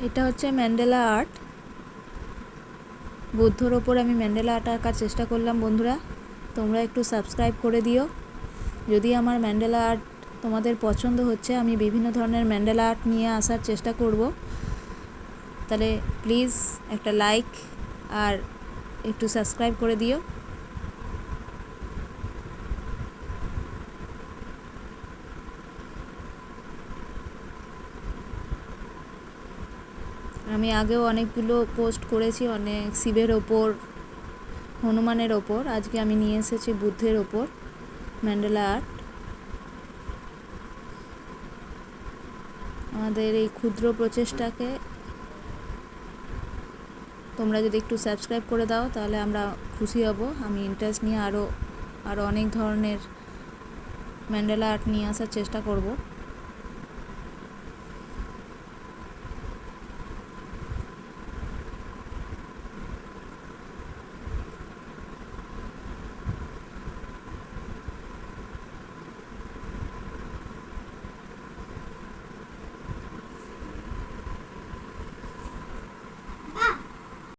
এটা হচ্ছে Mandela art. বুদ্ধর ওপর আমি ম্যান্ডেলা আর্ট আঁকার চেষ্টা করলাম বন্ধুরা, তোমরা একটু সাবস্ক্রাইব করে দিও। যদি আমার ম্যান্ডেলা আর্ট তোমাদের পছন্দ হচ্ছে, আমি বিভিন্ন ধরনের ম্যান্ডেলা আর্ট নিয়ে আসার চেষ্টা করব, তাহলে প্লিজ একটা লাইক আর একটু সাবস্ক্রাইব করে দিও। আমি আগেও অনেকগুলো পোস্ট করেছি, অনেক শিবের ওপর, হনুমানের ওপর। আজকে আমি নিয়ে এসেছি বুদ্ধের ওপর ম্যান্ডেলা আর্ট। আমাদের এই ক্ষুদ্র প্রচেষ্টাকে তোমরা যদি একটু সাবস্ক্রাইব করে দাও তাহলে আমরা খুশি হব। আমি ইন্টারেস্ট নিয়ে আরও অনেক ধরনের ম্যান্ডেলা আর্ট নিয়ে আসার চেষ্টা করব।